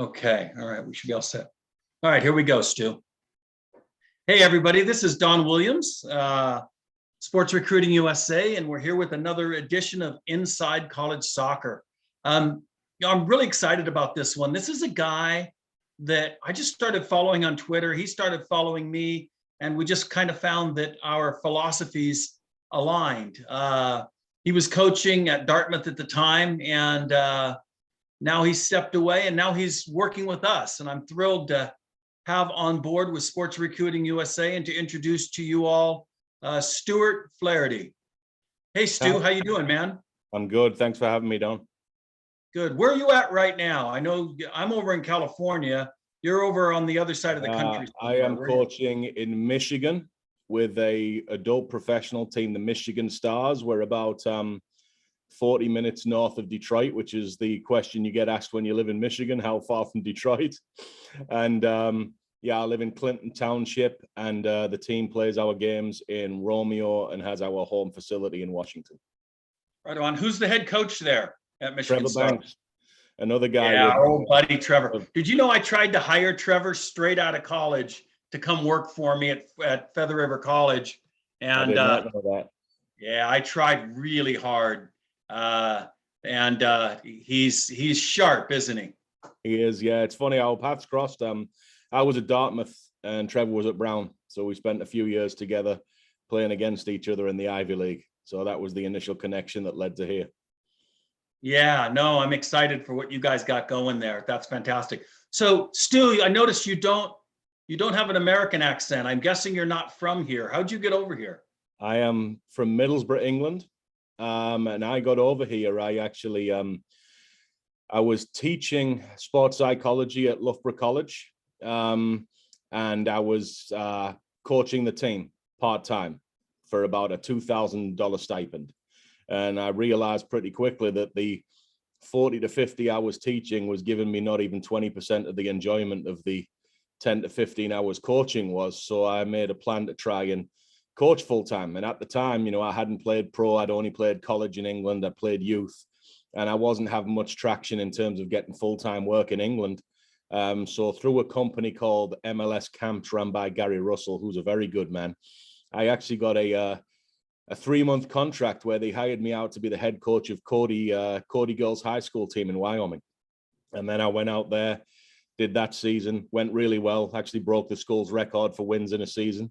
Okay. All right. We should be all set. All right. Here we go, Stu. Hey, everybody. This is Don Williams, Sports Recruiting USA, and we're here with another edition of Inside College Soccer. I'm really excited about this one. This is a guy that I just started following on Twitter. He started following me, and we just kind of found that our philosophies aligned. He was coaching at Dartmouth at the time, and now he's stepped away, and now he's working with us. And I'm thrilled to have on board with Sports Recruiting USA and to introduce to you all Stuart Flaherty. Hey, Stu, how you doing, man? I'm good. Thanks for having me, Don. Good. Where are you at right now? I know I'm over in California. You're over on the other side of the country. I am coaching in Michigan with a adult professional team, the Michigan Stars. We're about 40 minutes north of Detroit, which is the question you get asked when you live in Michigan, how far from Detroit? And I live in Clinton Township, and the team plays our games in Romeo and has our home facility in Washington. Right on. Who's the head coach there at Michigan Trevor Banks, another guy. Yeah, our old buddy Trevor. Did you know I tried to hire Trevor straight out of college to come work for me at Feather River College? And I did not know that. Yeah, I tried really hard. He's sharp, isn't he? He is, yeah. It's funny, our paths crossed. I was at Dartmouth and Trevor was at Brown. So we spent a few years together playing against each other in the Ivy League. So that was the initial connection that led to here. Yeah, no, I'm excited for what you guys got going there. That's fantastic. So, Stu, I noticed you don't have an American accent. I'm guessing you're not from here. How'd you get over here? I am from Middlesbrough, England. And I got over here. I was teaching sports psychology at Loughborough College. And I was coaching the team part-time for about a $2,000 stipend. And I realized pretty quickly that the 40 to 50 hours teaching was giving me not even 20% of the enjoyment of the 10 to 15 hours coaching was. So I made a plan to try and coach full-time. And at the time, I hadn't played pro. I'd only played college in England. I played youth, and I wasn't having much traction in terms of getting full-time work in England. So through a company called MLS Camps run by Gary Russell, who's a very good man, I actually got a 3-month contract where they hired me out to be the head coach of Cody Girls High School team in Wyoming. And then I went out there, did that season, went really well, actually broke the school's record for wins in a season,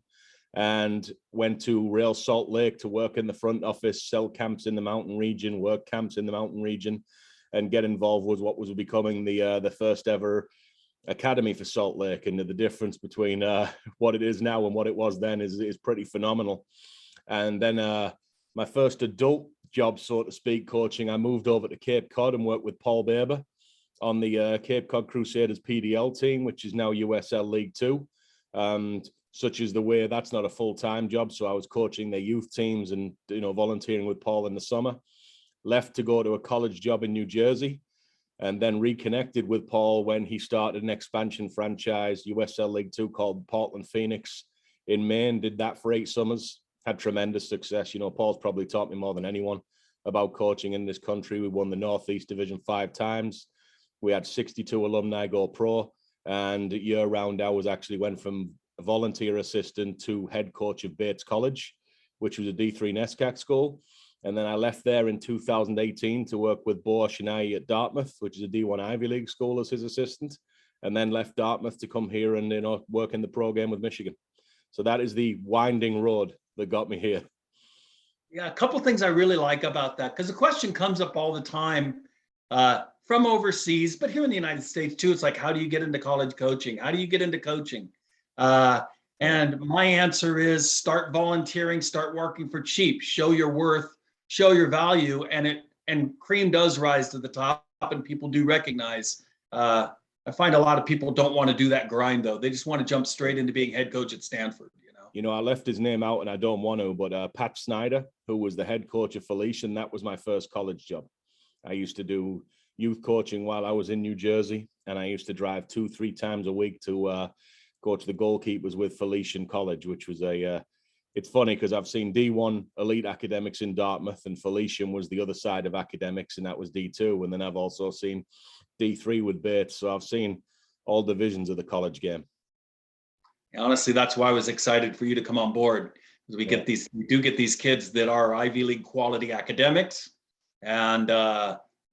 and went to Real Salt Lake to work in the front office, sell camps in the mountain region, work camps in the mountain region, and get involved with what was becoming the first ever academy for Salt Lake. And the difference between what it is now and what it was then is pretty phenomenal. And then my first adult job, so to speak, coaching, I moved over to Cape Cod and worked with Paul Baber on the Cape Cod Crusaders PDL team, which is now USL League 2. Such is the way that's not a full-time job. So I was coaching their youth teams and, volunteering with Paul in the summer. Left to go to a college job in New Jersey, and then reconnected with Paul when he started an expansion franchise, USL League 2, called Portland Phoenix in Maine. Did that for 8 summers. Had tremendous success. Paul's probably taught me more than anyone about coaching in this country. We won the Northeast Division 5 times. We had 62 alumni go pro, and year round I went from a volunteer assistant to head coach of Bates College, which was a D3 NESCAC school. And then I left there in 2018 to work with Bo Shinai at Dartmouth, which is a D1 Ivy League school, as his assistant, and then left Dartmouth to come here and work in the pro game with Michigan. So that is the winding road that got me here. Yeah, a couple things I really like about that, because the question comes up all the time from overseas, but here in the United States too. It's like, how do you get into college coaching? How do you get into coaching? And my answer is start volunteering, start working for cheap, show your worth, show your value, and cream does rise to the top, and people do recognize. I find a lot of people don't want to do that grind though. They just want to jump straight into being head coach at Stanford. I left his name out and I don't want to, but Pat Snyder, who was the head coach of Felician, that was my first college job. I used to do youth coaching while I was in New Jersey, and I used to drive 2-3 times a week to coach the goalkeepers with Felician College, which was it's funny because I've seen D1 elite academics in Dartmouth, and Felician was the other side of academics, and that was D2. And then I've also seen D3 with Bates. So I've seen all divisions of the college game. Honestly, that's why I was excited for you to come on board, because we do get these kids that are Ivy League quality academics, and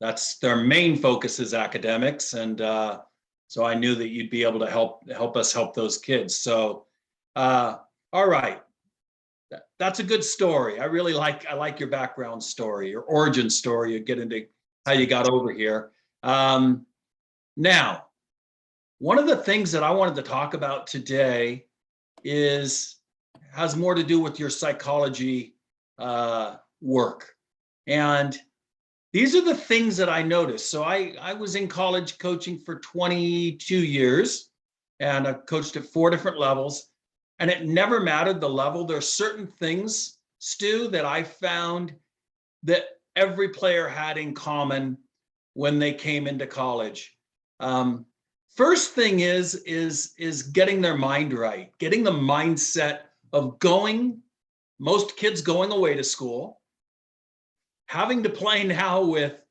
that's their main focus is academics. And so I knew that you'd be able to help us help those kids. So, all right. That's a good story. I like your background story, your origin story. You get into how you got over here. Now, one of the things that I wanted to talk about today has more to do with your psychology work. And these are the things that I noticed. So I was in college coaching for 22 years, and I coached at 4 different levels. And it never mattered the level. There's certain things, Stu, that I found that every player had in common when they came into college. First thing is getting their mind right, getting the mindset of most kids going away to school, having to play now with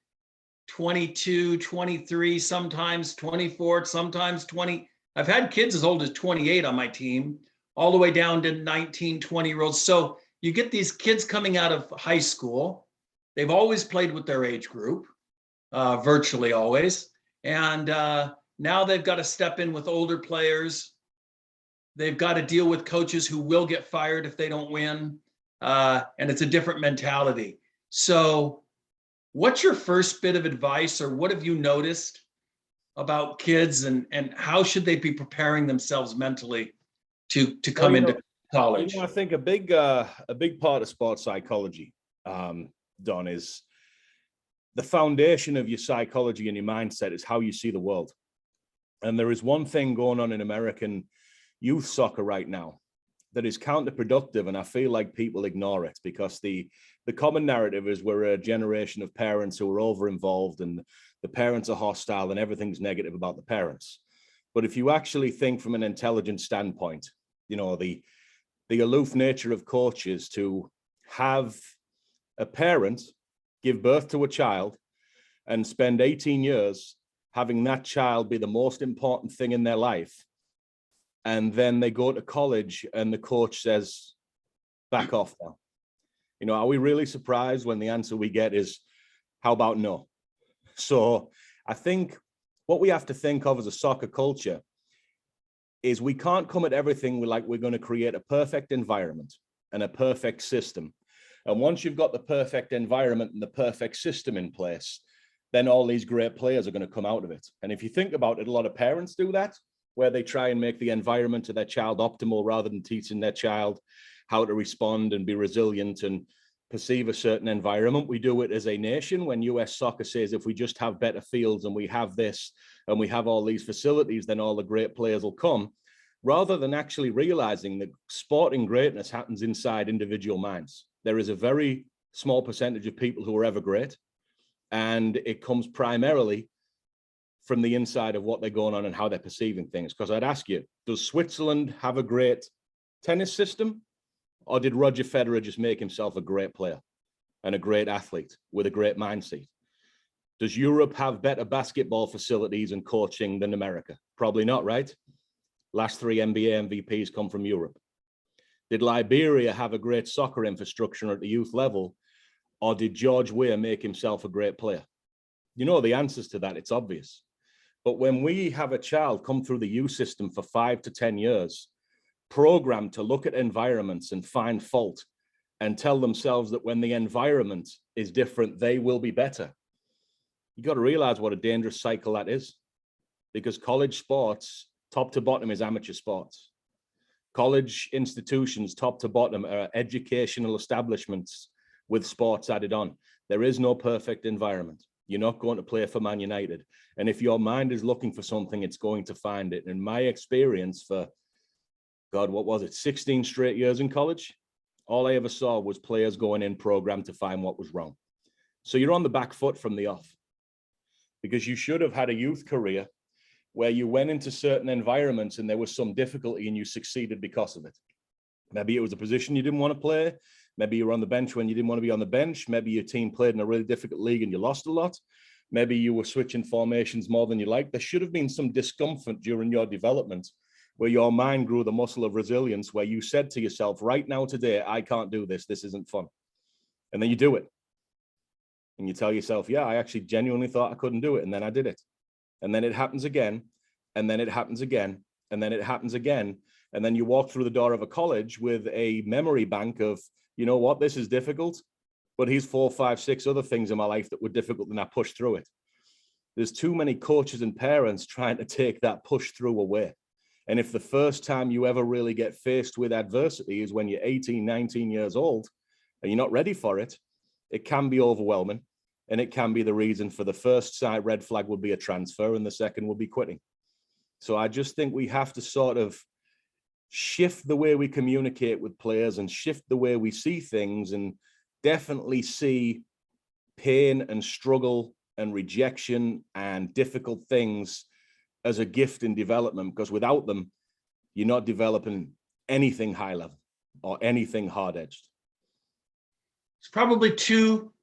22, 23, sometimes 24, sometimes 20. I've had kids as old as 28 on my team, all the way down to 19, 20-year-olds. So you get these kids coming out of high school. They've always played with their age group, virtually always. And now they've got to step in with older players. They've got to deal with coaches who will get fired if they don't win. And it's a different mentality. So what's your first bit of advice, or what have you noticed about kids, and how should they be preparing themselves mentally to come into college? I think a big part of sports psychology, Don, is the foundation of your psychology and your mindset is how you see the world. And there is one thing going on in American youth soccer right now that is counterproductive, and I feel like people ignore it, because the common narrative is we're a generation of parents who are over-involved and the parents are hostile and everything's negative about the parents. But if you actually think from an intelligent standpoint, the aloof nature of coaches to have a parent give birth to a child and spend 18 years having that child be the most important thing in their life, and then they go to college and the coach says, back off now. Are we really surprised when the answer we get is, how about no? So I think what we have to think of as a soccer culture is we can't come at everything like we're going to create a perfect environment and a perfect system. And once you've got the perfect environment and the perfect system in place, then all these great players are going to come out of it. And if you think about it, a lot of parents do that, where they try and make the environment of their child optimal rather than teaching their child how to respond and be resilient and perceive a certain environment. We do it as a nation when US soccer says, if we just have better fields and we have this and we have all these facilities, then all the great players will come, rather than actually realizing that sporting greatness happens inside individual minds. There is a very small percentage of people who are ever great, and it comes primarily from the inside of what they're going on and how they're perceiving things. Because I'd ask you, does Switzerland have a great tennis system? Or did Roger Federer just make himself a great player and a great athlete with a great mindset? Does Europe have better basketball facilities and coaching than America? Probably not, right? Last 3 NBA MVPs come from Europe. Did Liberia have a great soccer infrastructure at the youth level? Or did George Weah make himself a great player? You know the answers to that, it's obvious. But when we have a child come through the youth system for 5 to 10 years, programmed to look at environments and find fault and tell themselves that when the environment is different, they will be better. You got to realize what a dangerous cycle that is, because college sports, top to bottom, is amateur sports. College institutions, top to bottom, are educational establishments with sports added on. There is no perfect environment. You're not going to play for Man United. And if your mind is looking for something, it's going to find it. In my experience for, God, what was it, 16 straight years in college, all I ever saw was players going in programmed to find what was wrong. So you're on the back foot from the off, because you should have had a youth career where you went into certain environments and there was some difficulty and you succeeded because of it. Maybe it was a position you didn't want to play. Maybe you were on the bench when you didn't want to be on the bench. Maybe your team played in a really difficult league and you lost a lot. maybe you were switching formations more than you liked. There should have been some discomfort during your development where your mind grew the muscle of resilience, where you said to yourself, right now, today, I can't do this. This isn't fun. And then you do it. And you tell yourself, yeah, I actually genuinely thought I couldn't do it. And then I did it. And then it happens again. And then it happens again. And then it happens again. And then you walk through the door of a college with a memory bank of, you know what, this is difficult, but here's 4, 5, 6 other things in my life that were difficult and I pushed through it. There's too many coaches and parents trying to take that push through away. And if the first time you ever really get faced with adversity is when you're 18, 19 years old and you're not ready for it, it can be overwhelming. And it can be the reason for the first side red flag would be a transfer and the second would be quitting. So I just think we have to sort of shift the way we communicate with players and shift the way we see things, and definitely see pain and struggle and rejection and difficult things as a gift in development, because without them, you're not developing anything high level or anything hard edged. There's probably two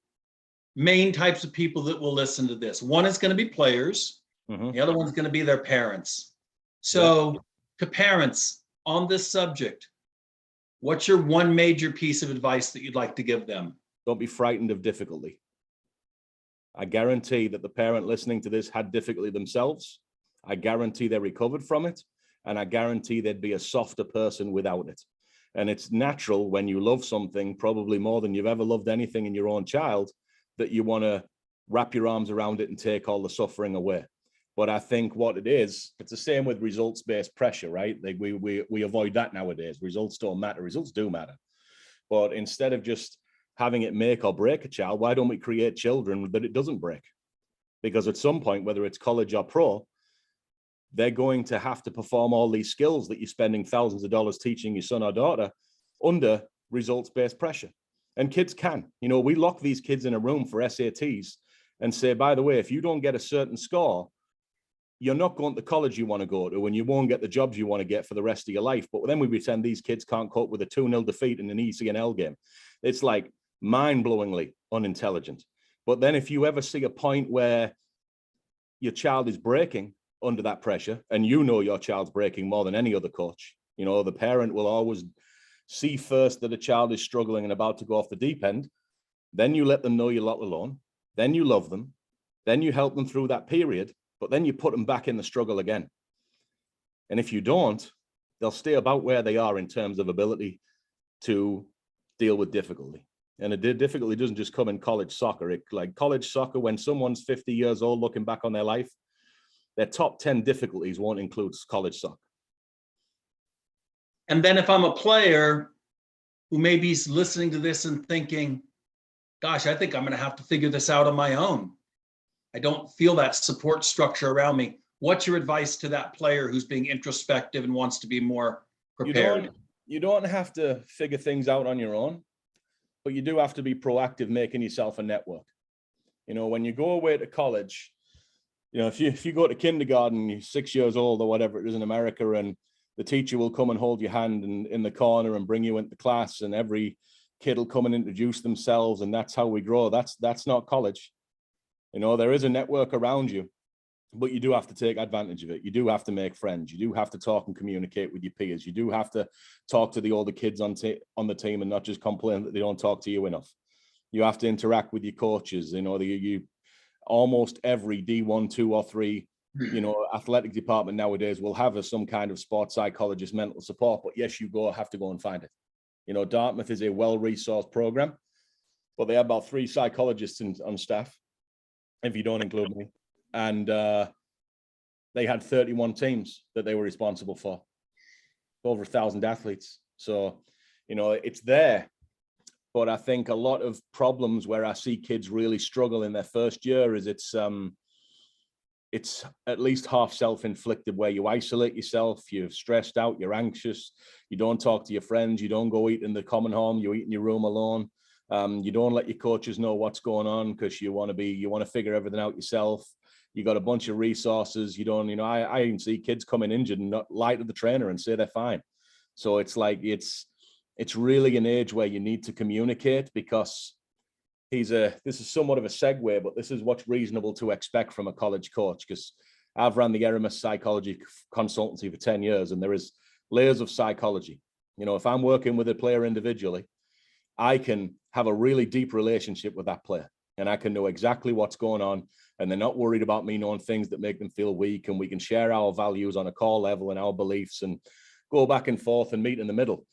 main types of people that will listen to this. One is going to be players. The other one's going to be their parents. So to parents on this subject, what's your one major piece of advice that you'd like to give them? Don't be frightened of difficulty. I guarantee that the parent listening to this had difficulty themselves. I guarantee they recovered from it. And I guarantee they'd be a softer person without it. And it's natural when you love something, probably more than you've ever loved anything in your own child, that you want to wrap your arms around it and take all the suffering away. But I think what it is, it's the same with results-based pressure, right? Like we avoid that nowadays. Results don't matter. Results do matter. But instead of just having it make or break a child, why don't we create children that it doesn't break? Because at some point, whether it's college or pro, they're going to have to perform all these skills that you're spending thousands of dollars teaching your son or daughter under results-based pressure. And kids can. You know, we lock these kids in a room for SATs and say, by the way, if you don't get a certain score, you're not going to the college you want to go to, and you won't get the jobs you want to get for the rest of your life. But then we pretend these kids can't cope with a 2-0 defeat in an ECNL game. It's like mind-blowingly unintelligent. But then if you ever see a point where your child is breaking under that pressure, and you know your child's breaking more than any other coach, you know, the parent will always see first that a child is struggling and about to go off the deep end. Then you let them know you're not alone. Then you love them. Then you help them through that period. But then you put them back in the struggle again. And if you don't, they'll stay about where they are in terms of ability to deal with difficulty. And the difficulty doesn't just come in college soccer. Like college soccer, when someone's 50 years old looking back on their life, their top 10 difficulties won't include college soccer. And then if I'm a player who maybe is listening to this and thinking, gosh, I think I'm going to have to figure this out on my own. I don't feel that support structure around me. What's your advice to that player who's being introspective and wants to be more prepared? You don't have to figure things out on your own, but you do have to be proactive, making yourself a network. You know, when you go away to college, you know, if you go to kindergarten, you're 6 years old or whatever it is in America, and the teacher will come and hold your hand in the corner and bring you into class, and every kid will come and introduce themselves, and that's how we grow. That's not college. You know, there is a network around you, but you do have to take advantage of it. You do have to make friends. You do have to talk and communicate with your peers. You do have to talk to the older kids on the team and not just complain that they don't talk to you enough. You have to interact with your coaches. You know, you almost every D1, 2, or 3, you know, athletic department nowadays will have some kind of sports psychologist, mental support. But yes, you have to go and find it. You know, Dartmouth is a well-resourced program, but they have about 3 psychologists on staff, if you don't include me. And they had 31 teams that they were responsible for, over 1,000 athletes. So, you know, it's there. But I think a lot of problems where I see kids really struggle in their first year is it's at least half self-inflicted, where you isolate yourself, you're stressed out, you're anxious, you don't talk to your friends, you don't go eat in the common home, you eat in your room alone. You don't let your coaches know what's going on because you want to figure everything out yourself. You got a bunch of resources. I even see kids coming injured and not lie to the trainer and say they're fine. So it's like, it's really an age where you need to communicate, because this is somewhat of a segue, but this is what's reasonable to expect from a college coach, because I've run the Eramis psychology consultancy for 10 years, and there is layers of psychology. If I'm working with a player individually, I can have a really deep relationship with that player, and I can know exactly what's going on, and they're not worried about me knowing things that make them feel weak, and we can share our values on a core level and our beliefs and go back and forth and meet in the middle.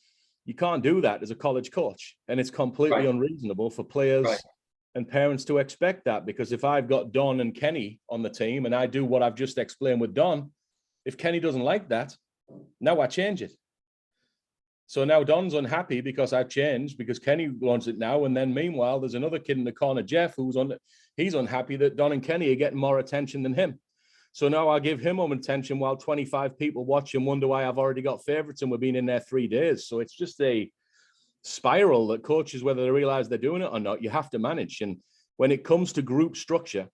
You can't do that as a college coach, and it's completely unreasonable for players and parents to expect that, because if I've got Don and Kenny on the team and I do what I've just explained with Don, if Kenny doesn't like that, now I change it. So now Don's unhappy because I've changed, because Kenny wants it now. And then meanwhile, there's another kid in the corner, Jeff, he's unhappy that Don and Kenny are getting more attention than him. So now I give him more attention while 25 people watch and wonder why I've already got favorites and we've been in there 3 days. So it's just a spiral that coaches, whether they realize they're doing it or not, you have to manage. And when it comes to group structure,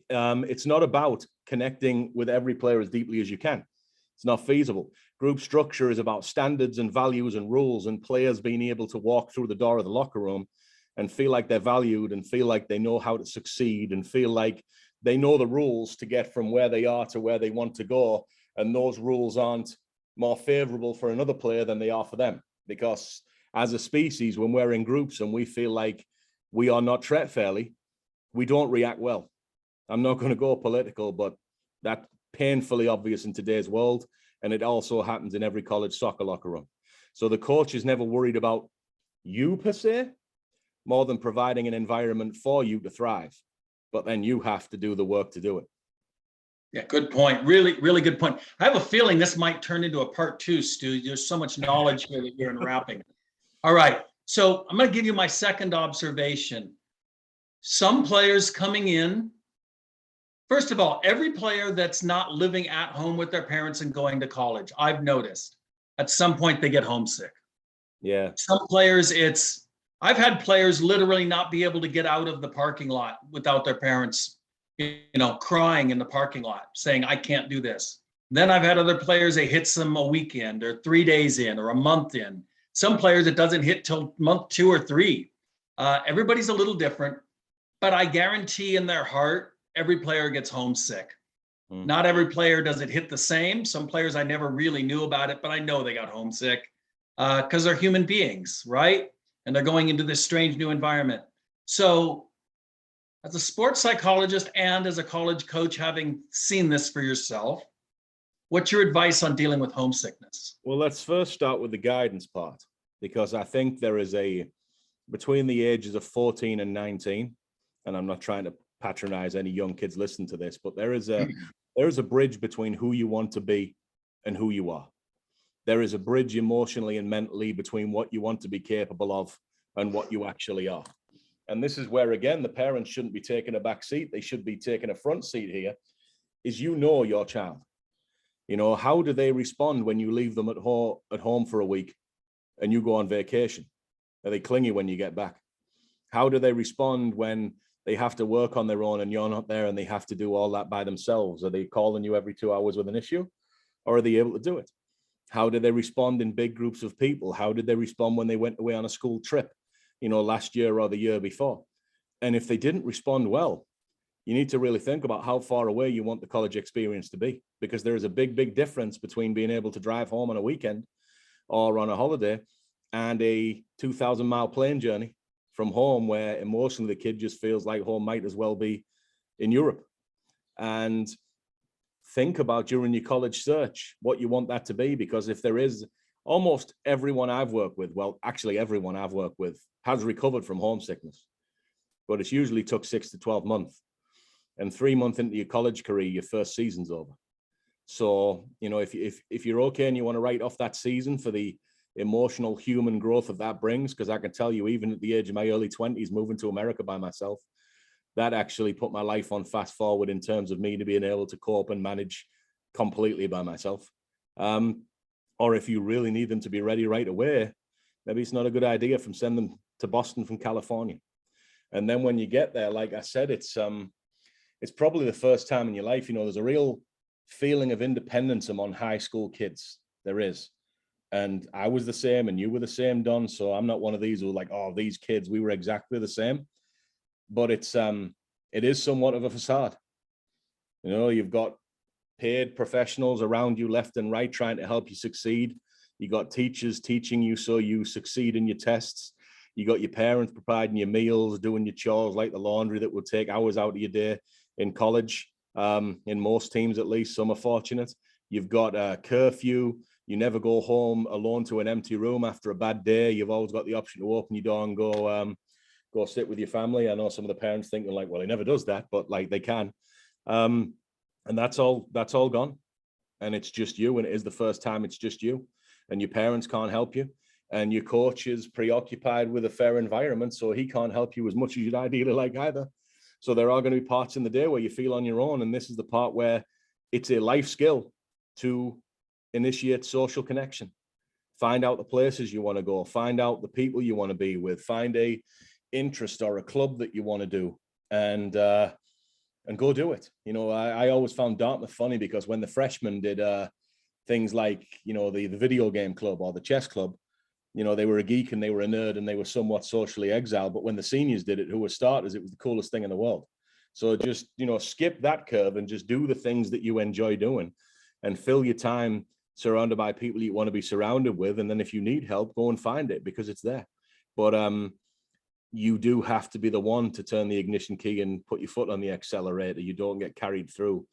it's not about connecting with every player as deeply as you can. It's not feasible. Group structure is about standards and values and rules, and players being able to walk through the door of the locker room and feel like they're valued and feel like they know how to succeed and feel like they know the rules to get from where they are to where they want to go. And those rules aren't more favorable for another player than they are for them. Because as a species, when we're in groups and we feel like we are not treated fairly, we don't react well. I'm not going to go political, but that's painfully obvious in today's world. And it also happens in every college soccer locker room. So the coach is never worried about you per se, more than providing an environment for you to thrive. But then you have to do the work to do it. Yeah, good point. Really, really good point. I have a feeling this might turn into a part 2, Stu. There's so much knowledge here that you're unwrapping. All right. So I'm going to give you my second observation. Some players coming in, first of all, every player that's not living at home with their parents and going to college, I've noticed at some point they get homesick. Yeah. Some players, I've had players literally not be able to get out of the parking lot without their parents, crying in the parking lot saying, I can't do this. Then I've had other players, it hits them a weekend or 3 days in or a month in. Some players, it doesn't hit till month 2 or 3. Everybody's a little different, but I guarantee in their heart, every player gets homesick. Not every player does it hit the same. Some players, I never really knew about it, but I know they got homesick because they're human beings, right? And they're going into this strange new environment. So as a sports psychologist and as a college coach, having seen this for yourself, what's your advice on dealing with homesickness? Well, let's first start with the guidance part, because I think there is between the ages of 14 and 19, and I'm not trying to patronize any young kids listening to this, but there is a bridge between who you want to be and who you are. There is a bridge emotionally and mentally between what you want to be capable of and what you actually are. And this is where, again, the parents shouldn't be taking a back seat. They should be taking a front seat here, is your child. How do they respond when you leave them at home for a week and you go on vacation? Are they clingy when you get back? How do they respond when they have to work on their own and you're not there and they have to do all that by themselves? Are they calling you every 2 hours with an issue, or are they able to do it? How did they respond in big groups of people? How did they respond when they went away on a school trip, last year or the year before? And if they didn't respond well, you need to really think about how far away you want the college experience to be, because there is a big, big difference between being able to drive home on a weekend or on a holiday and a 2,000-mile plane journey from home, where emotionally the kid just feels like home might as well be in Europe. And think about during your college search what you want that to be, because if there is, almost everyone I've worked with, well, actually everyone I've worked with has recovered from homesickness, but it's usually took 6 to 12 months. And 3 months into your college career, your first season's over. So, if you're okay and you want to write off that season for the emotional human growth that brings, because I can tell you, even at the age of my early 20s, moving to America by myself, that actually put my life on fast forward in terms of me to being able to cope and manage completely by myself. Or if you really need them to be ready right away, maybe it's not a good idea from send them to Boston from California. And then when you get there, like I said, it's probably the first time in your life, there's a real feeling of independence among high school kids. There is. And I was the same and you were the same, Don. So I'm not one of these who are like, oh, these kids, we were exactly the same. but it is somewhat of a facade. You know, you've got paid professionals around you left and right trying to help you succeed. You got teachers teaching you so you succeed in your tests. You got your parents providing your meals, doing your chores like the laundry that would take hours out of your day in college. In most teams, at least, some are fortunate. You've got a curfew. You never go home alone to an empty room after a bad day. You've always got the option to open your door and go sit with your family. I know some of the parents thinking like, well, he never does that, but like they can. And that's all gone. And it's just you. And it is the first time it's just you. And your parents can't help you. And your coach is preoccupied with a fair environment, so he can't help you as much as you'd ideally like either. So there are going to be parts in the day where you feel on your own. And this is the part where it's a life skill to initiate social connection. Find out the places you want to go. Find out the people you want to be with. Find a interest or a club that you want to do. And go do it. You know, I always found Dartmouth funny because when the freshmen did things like, you know, the video game club or the chess club, you know, they were a geek and they were a nerd and they were somewhat socially exiled. But when the seniors did it, who were starters, it was the coolest thing in the world. So just, you know, skip that curve and just do the things that you enjoy doing and fill your time surrounded by people you want to be surrounded with. And then if you need help, go and find it because it's there. But you do have to be the one to turn the ignition key and put your foot on the accelerator. You don't get carried through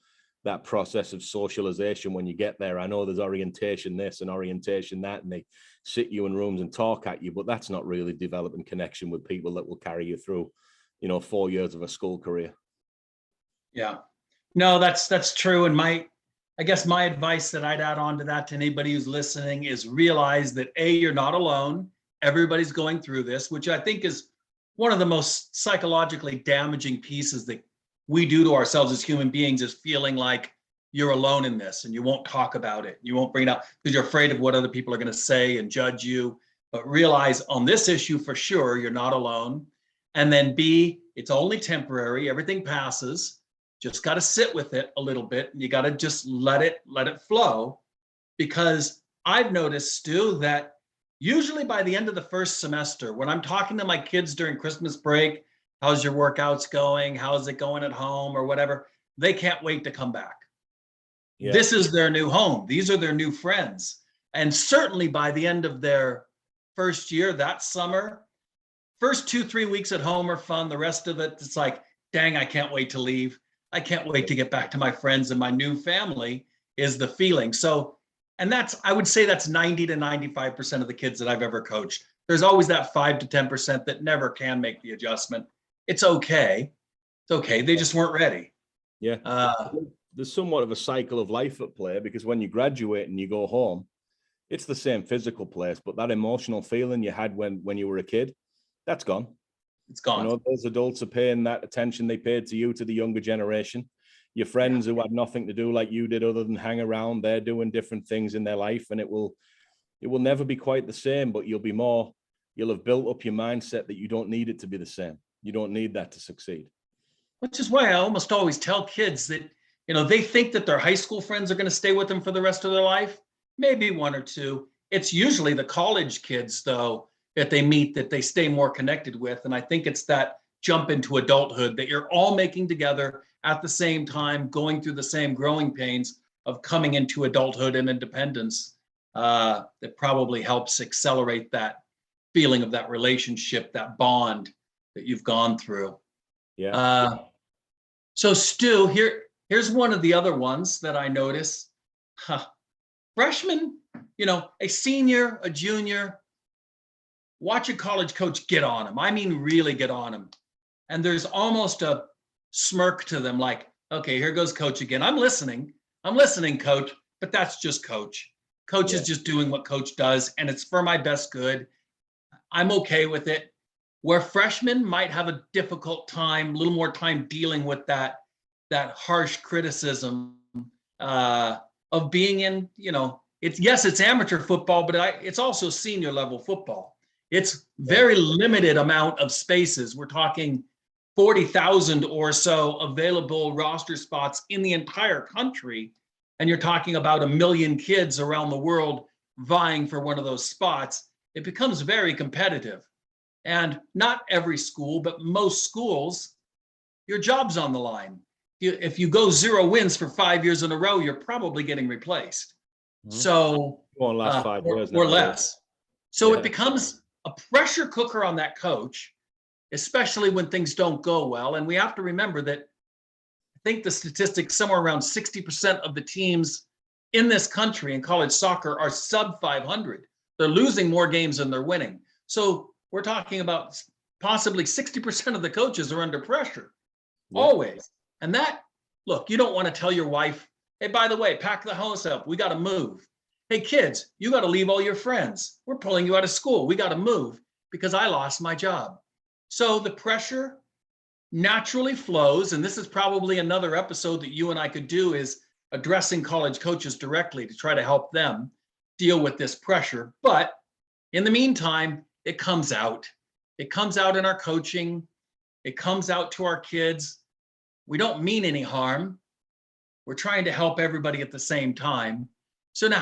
that process of socialization when you get there. I know there's orientation this and orientation that, and they sit you in rooms and talk at you, but that's not really developing connection with people that will carry you through, you know, 4 years of a school career. Yeah, no, that's true. And I guess my advice that I'd add on to that to anybody who's listening is realize that you're not alone. Everybody's going through this, which I think is one of the most psychologically damaging pieces that we do to ourselves as human beings, is feeling like you're alone in this and you won't talk about it. You won't bring it up because you're afraid of what other people are going to say and judge you. But realize on this issue for sure, you're not alone. And then B, it's only temporary. Everything passes. Just got to sit with it a little bit. And you got to just let it flow. Because I've noticed, Stu, that usually by the end of the first semester, when I'm talking to my kids during Christmas break, how's your workouts going? How's it going at home or whatever? They can't wait to come back. Yeah. This is their new home. These are their new friends. And certainly by the end of their first year, that summer, first 2-3 weeks at home are fun. The rest of it, it's like, dang, I can't wait to leave. I can't wait to get back to my friends and my new family is the feeling. So, and I would say that's 90 to 95% of the kids that I've ever coached. There's always that 5 to 10% that never can make the adjustment. It's okay. It's okay. They just weren't ready. Yeah. There's somewhat of a cycle of life at play, because when you graduate and you go home, it's the same physical place, but that emotional feeling you had when you were a kid, that's gone. It's gone. You know, those adults are paying that attention they paid to you, to the younger generation. Your friends who had nothing to do like you did other than hang around, they're doing different things in their life, and it will never be quite the same, but you'll have built up your mindset that you don't need it to be the same. You don't need that to succeed. Which is why I almost always tell kids that, you know, they think that their high school friends are going to stay with them for the rest of their life. Maybe 1 or 2. It's usually the college kids, though, that they meet that they stay more connected with. And I think it's that jump into adulthood that you're all making together at the same time, going through the same growing pains of coming into adulthood and independence, that probably helps accelerate that feeling of that relationship, that bond that you've gone through. Yeah. So Stu, here's one of the other ones that I notice. Freshman, you know, a senior, a junior, watch a college coach get on him. I mean, really get on him. And there's almost a smirk to them, like, okay, here goes coach again. I'm listening, coach, but that's just coach. Coach is just doing what coach does, and it's for my best good. I'm okay with it. Where freshmen might have a difficult time, a little more time dealing with that harsh criticism of being in, you know, it's amateur football, but it's also senior level football. It's very limited amount of spaces. We're talking 40,000 or so available roster spots in the entire country. And you're talking about 1 million kids around the world vying for one of those spots. It becomes very competitive. And not every school, but most schools, your job's on the line. If you go 0 wins for 5 years in a row, you're probably getting replaced. So, Won't last 5 years or now. less. So Yeah. it becomes a pressure cooker on that coach, especially when things don't go well. And we have to remember that I think the statistics somewhere around 60% of the teams in this country in college soccer are sub 500. They're losing more games than they're winning. So we're talking about possibly 60% of the coaches are under pressure, always. And that, look, you don't want to tell your wife, hey, by the way, pack the house up. We got to move. Hey, kids, you got to leave all your friends. We're pulling you out of school. We got to move because I lost my job. So the pressure naturally flows. And this is probably another episode that you and I could do, is addressing college coaches directly to try to help them deal with this pressure. But in the meantime, it comes out. It comes out in our coaching. It comes out to our kids. We don't mean any harm. We're trying to help everybody at the same time. So now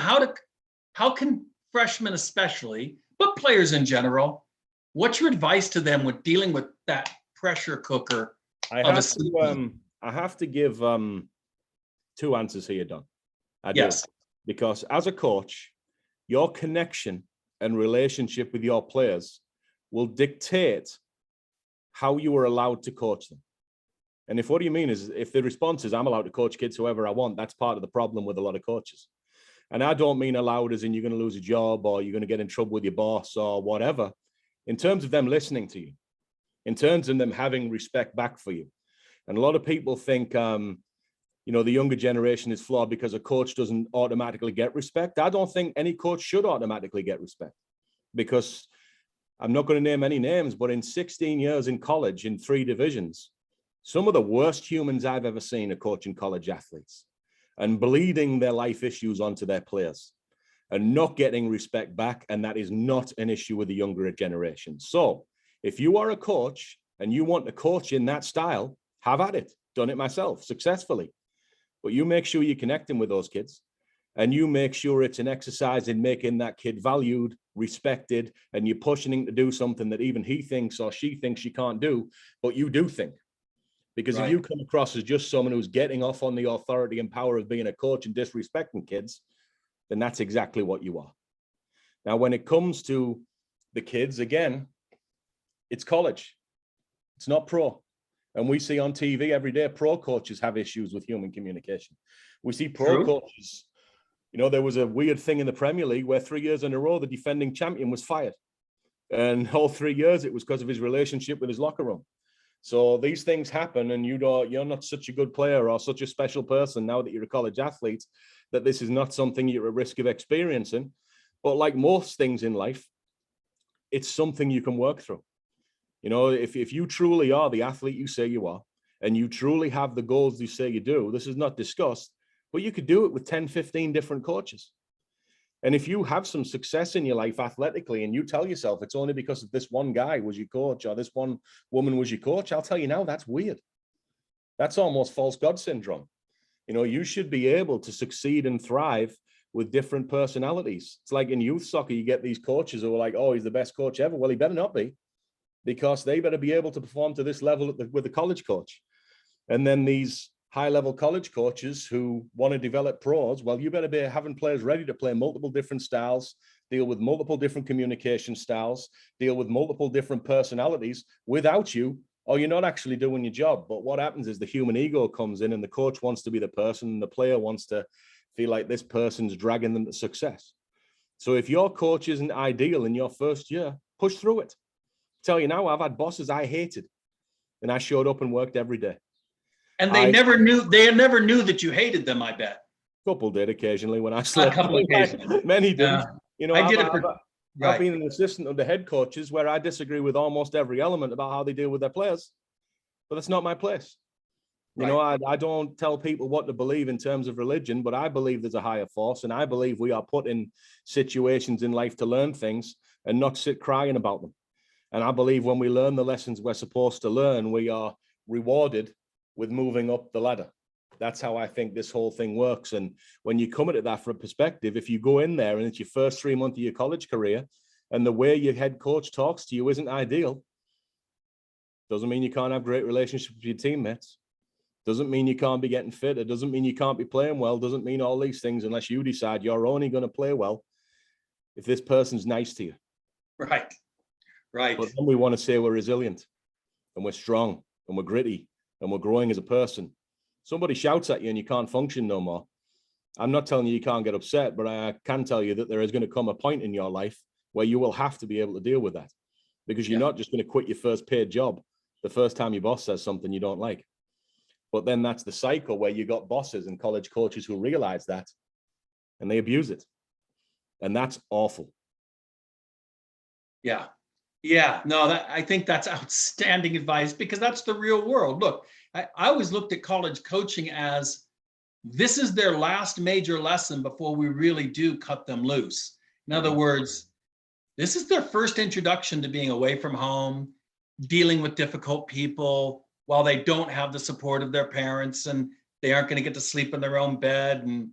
how can freshmen especially, but players in general, what's your advice to them with dealing with that pressure cooker? I have to give 2 answers here, Don. I do. Yes. Because as a coach, your connection and relationship with your players will dictate how you are allowed to coach them. And if what do you mean is if the response is I'm allowed to coach kids whoever I want, that's part of the problem with a lot of coaches. And I don't mean allowed as in you're going to lose a job or you're going to get in trouble with your boss or whatever. In terms of them listening to you, in terms of them having respect back for you. And a lot of people think, the younger generation is flawed because a coach doesn't automatically get respect. I don't think any coach should automatically get respect, because I'm not going to name any names, but in 16 years in college, in 3 divisions, some of the worst humans I've ever seen are coaching college athletes and bleeding their life issues onto their players and not getting respect back. And that is not an issue with the younger generation. So if you are a coach and you want to coach in that style, have at it. Done it myself successfully. But you make sure you're connecting with those kids, and you make sure it's an exercise in making that kid valued, respected, and you're pushing him to do something that even he thinks or she thinks she can't do, but you do think. Because if you come across as just someone who's getting off on the authority and power of being a coach and disrespecting kids, then that's exactly what you are. Now, when it comes to the kids, again, it's college. It's not pro. And we see on TV every day, pro coaches have issues with human communication. We see pro coaches, there was a weird thing in the Premier League where 3 years in a row, the defending champion was fired. And all 3 years, it was because of his relationship with his locker room. So these things happen, and you're not such a good player or such a special person now that you're a college athlete, that this is not something you're at risk of experiencing. But like most things in life, it's something you can work through. If you truly are the athlete you say you are, and you truly have the goals you say you do, this is not discussed, but you could do it with 10, 15 different coaches. And if you have some success in your life athletically, and you tell yourself it's only because of this one guy was your coach or this one woman was your coach, I'll tell you now, that's weird. That's almost false God syndrome. You should be able to succeed and thrive with different personalities. It's like in youth soccer, you get these coaches who are like, oh, he's the best coach ever. Well, he better not be, because they better be able to perform to this level with the college coach. And then these high-level college coaches who want to develop pros, well, you better be having players ready to play multiple different styles, deal with multiple different communication styles, deal with multiple different personalities without you, or you're not actually doing your job. But what happens is the human ego comes in, and the coach wants to be the person, and the player wants to feel like this person's dragging them to success. So if your coach isn't ideal in your first year, push through it. Tell you now, I've had bosses I hated, and I showed up and worked every day. And they never knew that you hated them, I bet. Couple did occasionally when I slept. A couple occasionally. Many didn't. I've been an assistant under head coaches where I disagree with almost every element about how they deal with their players, but that's not my place. I don't tell people what to believe in terms of religion, but I believe there's a higher force, and I believe we are put in situations in life to learn things and not sit crying about them. And I believe when we learn the lessons we're supposed to learn, we are rewarded with moving up the ladder. That's how I think this whole thing works. And when you come at that from a perspective, if you go in there and it's your first 3 months of your college career and the way your head coach talks to you isn't ideal. Doesn't mean you can't have great relationships with your teammates. Doesn't mean you can't be getting fit. It doesn't mean you can't be playing well. Doesn't mean all these things unless you decide you're only going to play well if this person's nice to you. Right. Right. But then we want to say we're resilient and we're strong and we're gritty and we're growing as a person. Somebody shouts at you and you can't function no more. I'm not telling you can't get upset, but I can tell you that there is going to come a point in your life where you will have to be able to deal with that, because you're not just going to quit your first paid job the first time your boss says something you don't like. But then that's the cycle where you got bosses and college coaches who realize that and they abuse it. And that's awful. Yeah. Yeah. No, I think that's outstanding advice, because that's the real world. Look, I always looked at college coaching as this is their last major lesson before we really do cut them loose. In other words, this is their first introduction to being away from home, dealing with difficult people while they don't have the support of their parents, and they aren't going to get to sleep in their own bed and,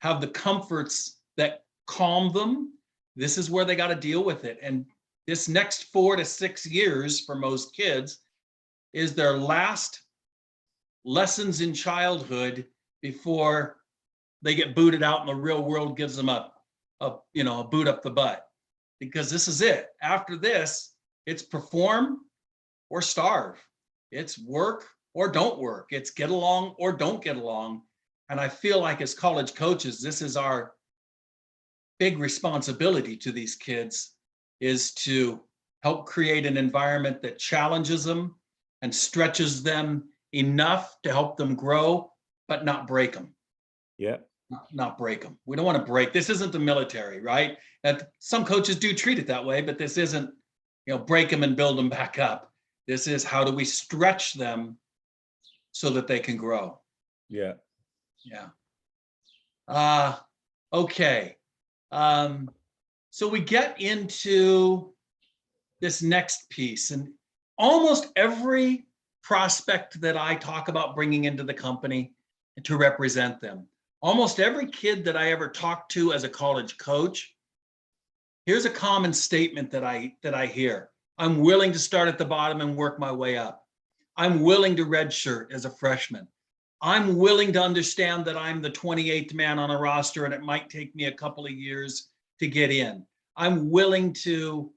have the comforts that calm them. This is where they got to deal with it. And this next 4 to 6 years for most kids is their last lessons in childhood before they get booted out and the real world gives them a boot up the butt, because this is it. After this, it's perform or starve. It's work or don't work. It's get along or don't get along. And I feel like as college coaches, this is our big responsibility to these kids, is to help create an environment that challenges them and stretches them enough to help them grow, but not break them. Yeah. Not break them. We don't want to break. This isn't the military, right? That some coaches do treat it that way, but this isn't, break them and build them back up. This is how do we stretch them so that they can grow. Yeah. Yeah. Okay. So we get into this next piece, and almost every prospect that I talk about bringing into the company to represent them, almost every kid that I ever talked to as a college coach, here's a common statement that I hear. I'm willing to start at the bottom and work my way up. I'm willing to redshirt as a freshman. I'm willing to understand that I'm the 28th man on a roster and it might take me a couple of years to get in. I'm willing to,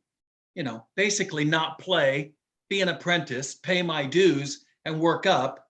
basically not play, be an apprentice, pay my dues, and work up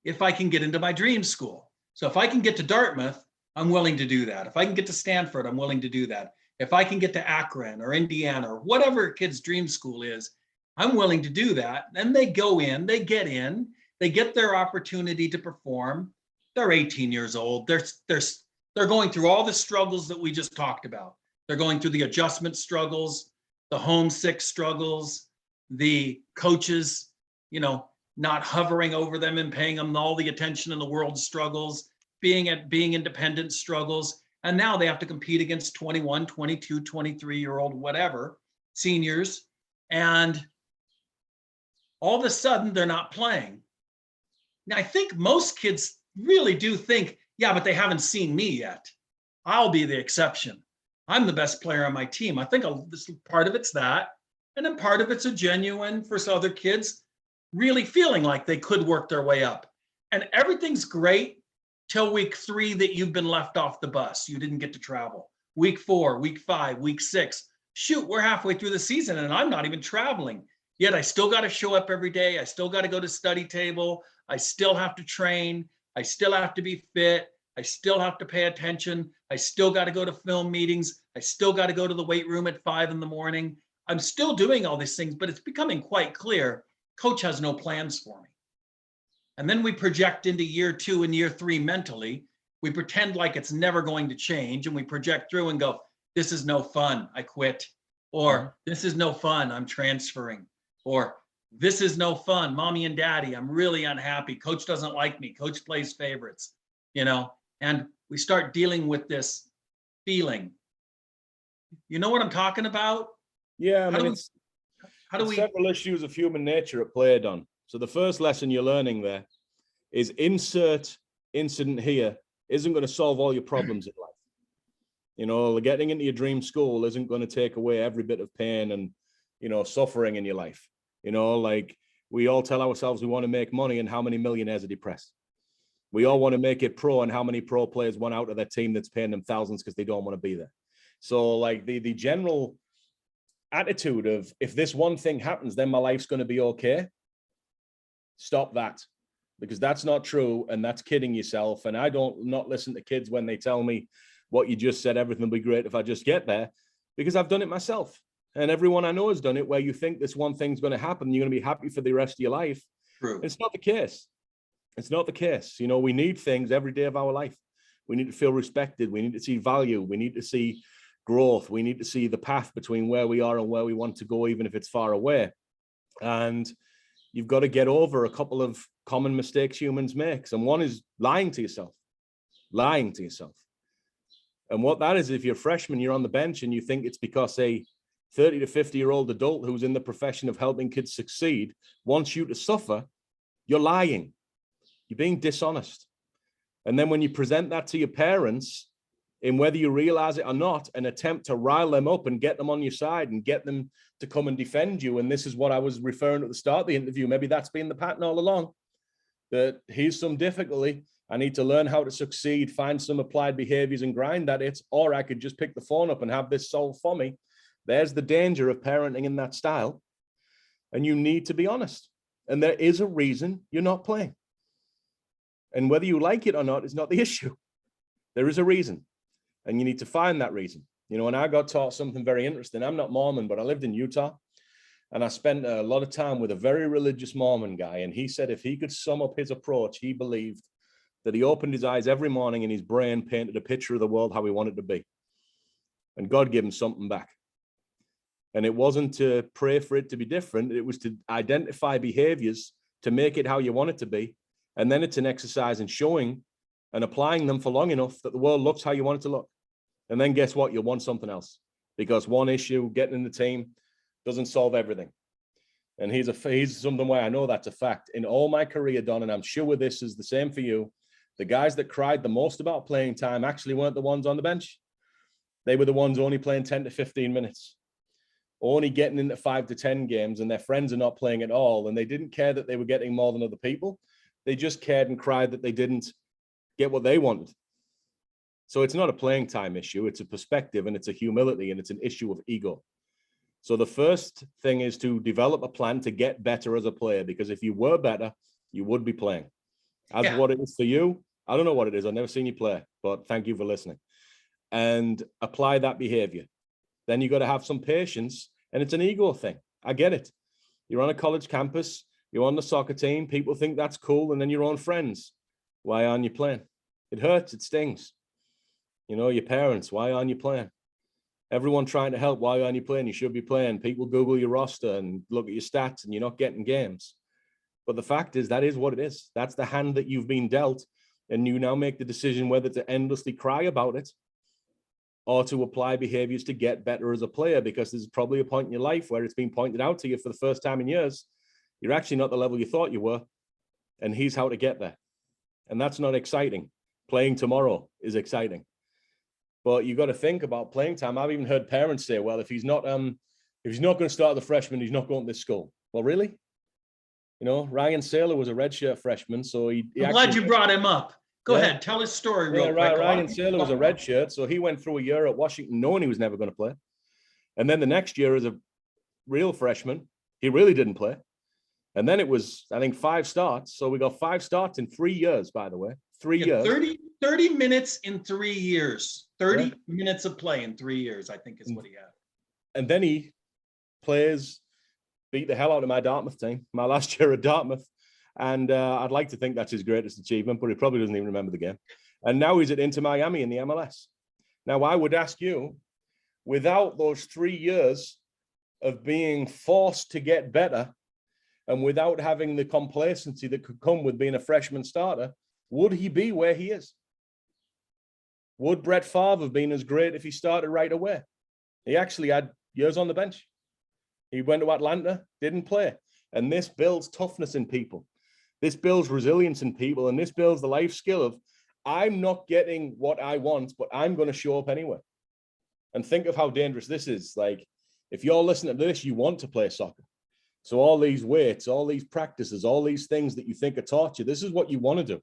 if I can get into my dream school. So if I can get to Dartmouth, I'm willing to do that. If I can get to Stanford, I'm willing to do that. If I can get to Akron or Indiana or whatever a kid's dream school is, I'm willing to do that. Then they go in, they get their opportunity to perform. They're 18 years old. They're going through all the struggles that we just talked about. They're going through the adjustment struggles, the homesick struggles, the coaches, not hovering over them and paying them all the attention in the world struggles, being independent struggles. And now they have to compete against 21, 22, 23-year-old, whatever, seniors. And all of a sudden they're not playing. Now, I think most kids really do think, yeah, but they haven't seen me yet. I'll be the exception. I'm the best player on my team. I think part of it's that. And then part of it's a genuine, for some other kids, really feeling like they could work their way up. And everything's great till week 3 that you've been left off the bus. You didn't get to travel. Week 4, week 5, week 6. Shoot, we're halfway through the season and I'm not even traveling. Yet I still got to show up every day. I still got to go to study table. I still have to train. I still have to be fit. I still have to pay attention. I still got to go to film meetings. I still got to go to the weight room at 5 a.m. I'm still doing all these things, but it's becoming quite clear coach has no plans for me. And then we project into year 2 and year 3 mentally. We pretend like it's never going to change, and we project through and go, this is no fun, I quit. Or this is no fun, I'm transferring. Or this is no fun, mommy and daddy, I'm really unhappy. Coach doesn't like me, coach plays favorites, and we start dealing with this feeling. You know what I'm talking about? Yeah, I mean, how do we several issues of human nature at play, Don. So the first lesson you're learning there is insert incident here isn't going to solve all your problems in life. You know, getting into your dream school isn't going to take away every bit of pain and, you know, suffering in your life. You know, like we all tell ourselves we want to make money, and how many millionaires are depressed? We all want to make it pro, and how many pro players want out of their team that's paying them thousands because they don't want to be there. So like the general attitude of, if this one thing happens, then my life's going to be okay. Stop that, because that's not true, and that's kidding yourself. And I don't not listen to kids when they tell me what you just said, everything will be great if I just get there, because I've done it myself. And everyone I know has done it, where you think this one thing's going to happen, you're going to be happy for the rest of your life. True. It's not the case. It's not the case. You know, we need things every day of our life. We need to feel respected. We need to see value. We need to see growth. We need to see the path between where we are and where we want to go, even if it's far away. And you've got to get over a couple of common mistakes humans make. And one is lying to yourself. Lying to yourself. And what that is, if you're a freshman, you're on the bench and you think it's because a 30 to 50-year-old adult who's in the profession of helping kids succeed wants you to suffer, you're lying. You're being dishonest. And then when you present that to your parents, in whether you realize it or not, an attempt to rile them up and get them on your side and get them to come and defend you. And this is what I was referring to at the start of the interview. Maybe that's been the pattern all along, that here's some difficulty. I need to learn how to succeed, find some applied behaviors and grind at it, or I could just pick the phone up and have this solved for me. There's the danger of parenting in that style. And you need to be honest. And there is a reason you're not playing. And whether you like it or not is not the issue. There is a reason. And you need to find that reason. You know, and I got taught something very interesting. I'm not Mormon, but I lived in Utah. And I spent a lot of time with a very religious Mormon guy. And he said if he could sum up his approach, he believed that he opened his eyes every morning and his brain painted a picture of the world how he wanted it to be. And God gave him something back. And it wasn't to pray for it to be different. It was to identify behaviors to make it how you want it to be. And then it's an exercise in showing and applying them for long enough that the world looks how you want it to look. And then guess what? You'll want something else, because one issue, getting in the team, doesn't solve everything. And he's something where I know that's a fact. In all my career, Don, and I'm sure this is the same for you, the guys that cried the most about playing time actually weren't the ones on the bench. They were the ones only playing 10 to 15 minutes, only getting into 5 to 10 games, and their friends are not playing at all. And they didn't care that they were getting more than other people. They just cared and cried that they didn't get what they wanted. So it's not a playing time issue. It's a perspective, and it's a humility, and it's an issue of ego. So the first thing is to develop a plan to get better as a player, because if you were better, you would be playing. As what it is for you, I don't know what it is. I've never seen you play, but thank you for listening. And apply that behavior. Then you got to have some patience, and it's an ego thing. I get it. You're on a college campus, you're on the soccer team, people think that's cool, and then your own friends. Why aren't you playing? It hurts, it stings. You know, your parents, why aren't you playing? Everyone trying to help, why aren't you playing? You should be playing. People Google your roster and look at your stats, and you're not getting games. But the fact is, that is what it is. That's the hand that you've been dealt, and you now make the decision whether to endlessly cry about it or to apply behaviors to get better as a player, because there's probably a point in your life where it's been pointed out to you for the first time in years, you're actually not the level you thought you were, and here's how to get there. And that's not exciting. Playing tomorrow is exciting. But you got to think about playing time. I've even heard parents say, well, if he's not going to start the freshman, he's not going to this school. Well, really? You know, Ryan Saylor was a redshirt freshman, so he I'm glad you brought him up. Go ahead, tell his story real quick. Ryan Saylor was a redshirt, so he went through a year at Washington knowing he was never going to play. And then the next year as a real freshman, he really didn't play. And then it was, I think, 5 starts. So we got 5 starts in 3 years, by the way. 3 years. 30 minutes in 3 years. 30 minutes of play in 3 years, I think is what he had. And then he beat the hell out of my Dartmouth team, my last year at Dartmouth. And I'd like to think that's his greatest achievement, but he probably doesn't even remember the game. And now he's at Inter Miami in the MLS. Now, I would ask you, without those 3 years of being forced to get better, and without having the complacency that could come with being a freshman starter, would he be where he is? Would Brett Favre have been as great if he started right away? He actually had years on the bench. He went to Atlanta, didn't play. And this builds toughness in people. This builds resilience in people. And this builds the life skill of, I'm not getting what I want, but I'm going to show up anyway. And think of how dangerous this is. Like, if you're listening to this, you want to play soccer. So all these weights, all these practices, all these things that you think are taught you, this is what you want to do.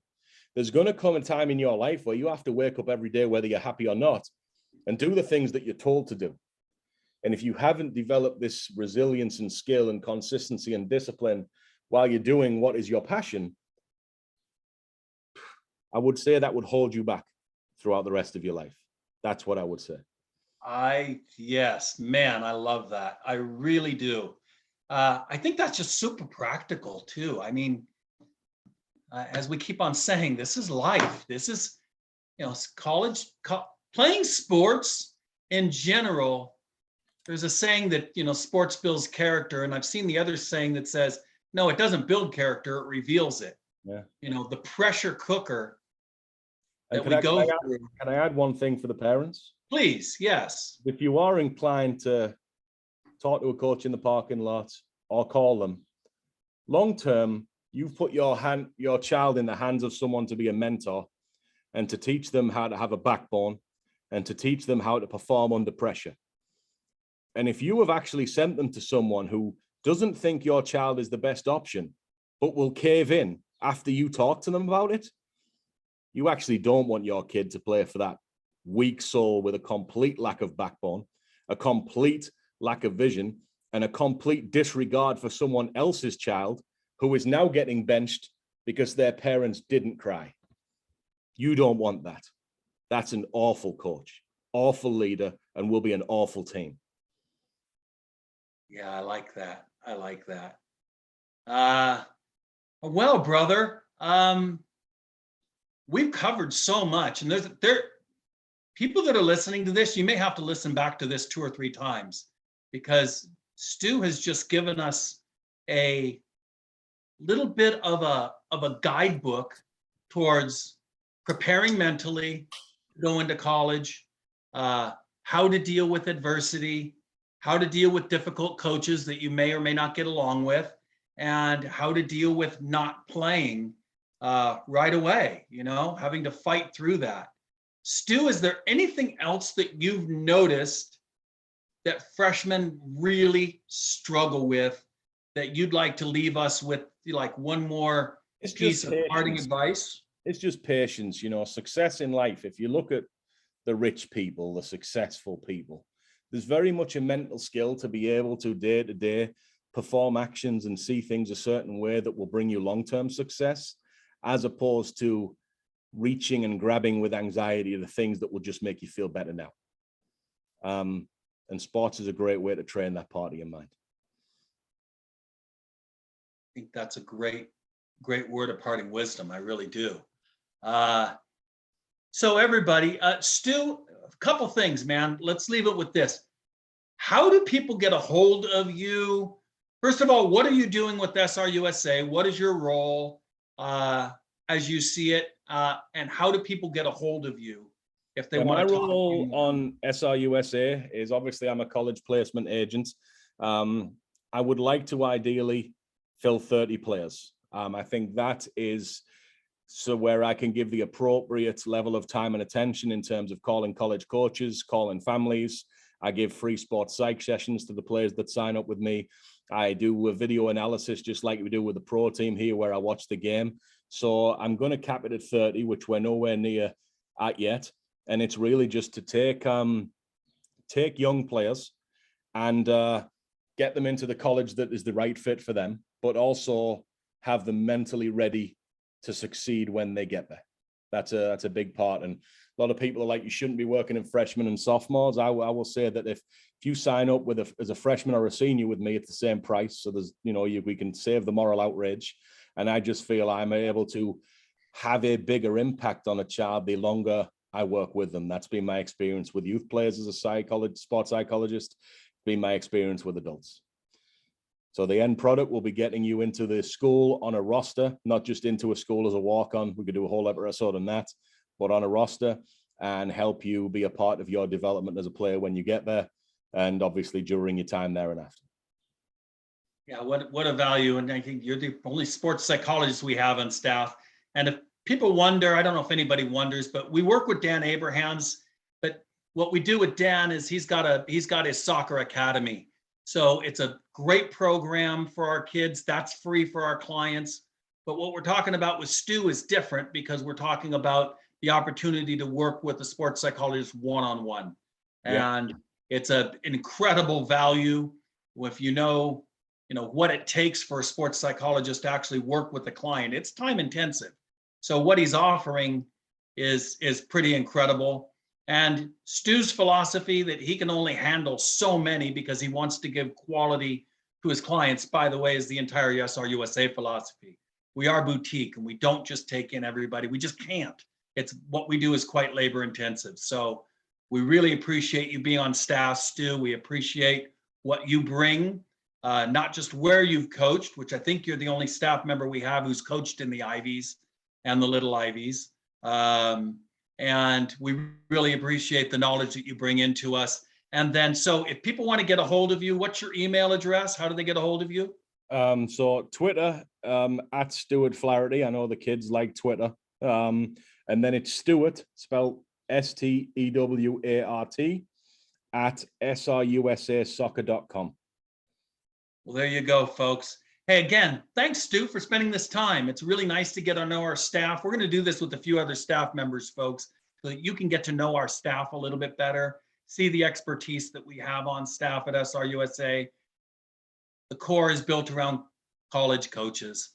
There's going to come a time in your life where you have to wake up every day, whether you're happy or not, and do the things that you're told to do. And if you haven't developed this resilience and skill and consistency and discipline while you're doing what is your passion, I would say that would hold you back throughout the rest of your life. That's what I would say. Yes, man, I love that. I really do. I think that's just super practical too. I mean, as we keep on saying, this is life. This is, playing sports in general. There's a saying that, sports builds character. And I've seen the other saying that says, no, it doesn't build character, it reveals it. Yeah. The pressure cooker that And we go through. Can I add one thing for the parents? Please, yes. If you are inclined to talk to a coach in the parking lot or call them, long term, you've put your child in the hands of someone to be a mentor and to teach them how to have a backbone and to teach them how to perform under pressure. And if you have actually sent them to someone who doesn't think your child is the best option, but will cave in after you talk to them about it, you actually don't want your kid to play for that weak soul with a complete lack of backbone, a complete lack of vision, and a complete disregard for someone else's child who is now getting benched because their parents didn't cry. You don't want that. That's an awful coach, awful leader, and will be an awful team. Yeah, I like that. I like that. Well, brother, we've covered so much, and there people that are listening to this, you may have to listen back to this 2 or 3 times, because Stu has just given us a little bit of a guidebook towards preparing mentally to go into college, how to deal with adversity, how to deal with difficult coaches that you may or may not get along with, and how to deal with not playing right away, having to fight through that. Stu, is there anything else that you've noticed that freshmen really struggle with that you'd like to leave us with, like one more piece of parting advice? It's just patience, success in life. If you look at the rich people, the successful people, there's very much a mental skill to be able to day perform actions and see things a certain way that will bring you long-term success, as opposed to reaching and grabbing with anxiety the things that will just make you feel better now. And sports is a great way to train that part of your mind. I think that's a great word of parting wisdom. I really do. So everybody, Stu, a couple things, man. Let's leave it with this. How do people get a hold of you? First of all, what are you doing with SRUSA? What is your role as you see it? And how do people get a hold of you if they want to talk to you? My role more? on SRUSA is, obviously, I'm a college placement agent. I would like to ideally fill 30 players. I think that is where I can give the appropriate level of time and attention in terms of calling college coaches, calling families. I give free sports psych sessions to the players that sign up with me. I do a video analysis just like we do with the pro team here, where I watch the game. So I'm going to cap it at 30, which we're nowhere near at yet. And it's really just to take young players and get them into the college that is the right fit for them, but also have them mentally ready to succeed when they get there. That's a big part. And a lot of people are like, you shouldn't be working in freshmen and sophomores. I will say that if you sign up as a freshman or a senior with me, it's the same price. So there's, we can save the moral outrage. And I just feel I'm able to have a bigger impact on a child the longer I work with them. That's been my experience with youth players as a sports psychologist. It's been my experience with adults. So the end product will be getting you into the school on a roster, not just into a school as a walk-on. We could do a whole episode on that, but on a roster, and help you be a part of your development as a player when you get there, and obviously during your time there and after. Yeah, what a value. And I think you're the only sports psychologist we have on staff. And if people wonder, I don't know if anybody wonders, but we work with Dan Abrahams, but what we do with Dan is he's got his soccer academy. So it's a great program for our kids. That's free for our clients. But what we're talking about with Stu is different because we're talking about the opportunity to work with a sports psychologist one-on-one. And it's an incredible value if you know what it takes for a sports psychologist to actually work with the client. It's time intensive. So what he's offering is pretty incredible. And Stu's philosophy that he can only handle so many because he wants to give quality to his clients, by the way, is the entire SRUSA philosophy. We are boutique and we don't just take in everybody. We just can't. It's what we do is quite labor intensive. So we really appreciate you being on staff, Stu. We appreciate what you bring, not just where you've coached, which I think you're the only staff member we have who's coached in the Ivies and the Little Ivies. And we really appreciate the knowledge that you bring into us. And then, so if people want to get a hold of you, what's your email address? How do they get a hold of you? So Twitter, at Stuart Flaherty. I know the kids like Twitter. And then it's Stewart, spelled Stewart, at srusasoccer.com. Well, there you go, folks. Hey, again, thanks, Stu, for spending this time. It's really nice to get to know our staff. We're going to do this with a few other staff members, folks, so that you can get to know our staff a little bit better, see the expertise that we have on staff at SRUSA. The core is built around college coaches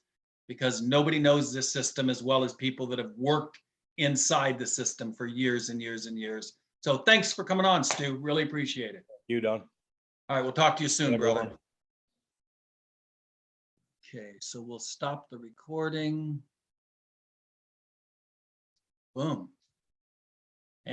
because nobody knows this system as well as people that have worked inside the system for years and years and years. So thanks for coming on, Stu. Really appreciate it. You, Don. All right, we'll talk to you soon, brother. Everyone. Okay, so we'll stop the recording. Boom.